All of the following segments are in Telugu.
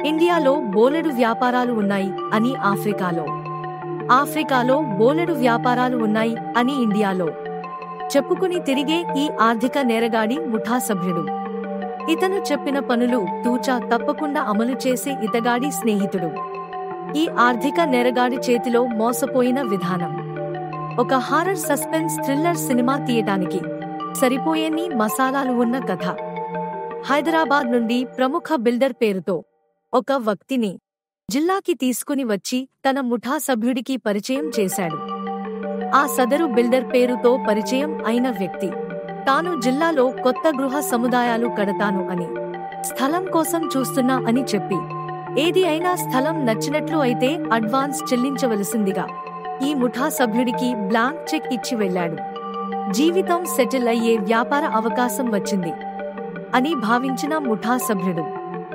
ఇండియాలో బోలెడు వ్యాపారాలు ఉన్నాయి అని ఆఫ్రికాలో బోలెడు వ్యాపారాలు ఉన్నాయి అని ఇండియాలో చెప్పుకుని తిరిగే ఈ ఆర్థిక నేరగాడి ముఠా సభ్యుడు. ఇతను చెప్పిన పనులు తూచా తప్పకుండా అమలు చేసే ఇతగాడి స్నేహితుడు. ఈ ఆర్థిక నేరగాడి చేతిలో మోసపోయిన విధానం. ఒక హారర్ సస్పెన్స్ థ్రిల్లర్ సినిమా తీయటానికి సరిపోయేన్ని మసాలాలు ఉన్న కథ. హైదరాబాద్ నుండి ప్రముఖ బిల్డర్ పేరుతో ఒక వ్యక్తిని జిల్లాకి తీసుకుని వచ్చి తన ముఠా సభ్యుడికి పరిచయం చేశాడు. ఆ సదరు బిల్డర్ పేరుతో పరిచయం అయిన వ్యక్తి తాను జిల్లాలో కొత్త గృహ సముదాయాలు కడతాను అని, స్థలం కోసం చూస్తున్నా అని చెప్పి, ఏది అయినా స్థలం నచ్చినట్లు అయితే అడ్వాన్స్ చెల్లించవలసిందిగా ఈ ముఠా సభ్యుడికి బ్లాంక్ చెక్ ఇచ్చి వెళ్లాడు. జీవితం సెటిల్ అయ్యే వ్యాపార అవకాశం వచ్చింది అని భావించిన ముఠా సభ్యుడు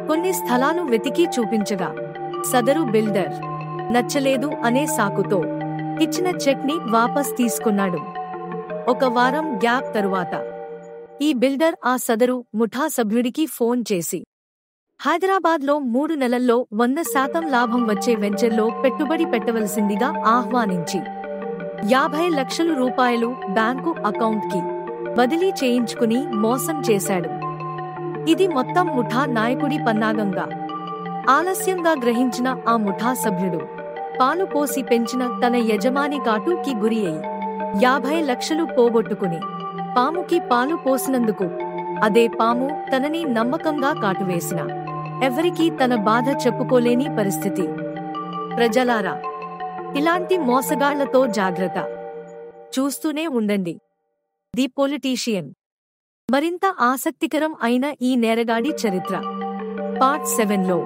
కొన్ని స్థలాలు వెతికి చూపించగా సదరు బిల్డర్ నచ్చలేదు అనే సాకుతో ఇచ్చిన చెక్ ని వాపస్ తీసుకున్నాడు. ఒక వారం గ్యాప్ తరువాత ఈ బిల్డర్ ఆ సదరు ముఠా సభ్యుడికి ఫోన్ చేసి హైదరాబాద్లో 3 నెలల్లో 100% లాభం వచ్చే వెంచర్లో పెట్టుబడి పెట్టవలసిందిగా ఆహ్వానించి 50 లక్షల రూపాయలు బ్యాంకు అకౌంట్కి బదిలీ చేయించుకుని మోసం చేశాడు. ఇది మొత్తం ముఠా నాయకుడి పన్నాగంగా ఆలస్యంగా గ్రహించిన ఆ ముఠా సభ్యుడు పాలు పోసి పెంచిన తన యజమాని కాటుకి గురి అయి 50 లక్షలు పోగొట్టుకుని పాముకి పాలు పోసినందుకు అదే పాము తనని నమ్మకంగా కాటువేసిన ఎవరికీ తన బాధ చెప్పుకోలేని పరిస్థితి. ప్రజలారా, ఇలాంటి మోసగాళ్లతో జాగ్రత్త. చూస్తూనే ఉండండి ది పొలిటీషియన్. మరింత ఆసక్తికరం అయిన ఈ నేరగాడి చరిత్ర పార్ట్ 7లో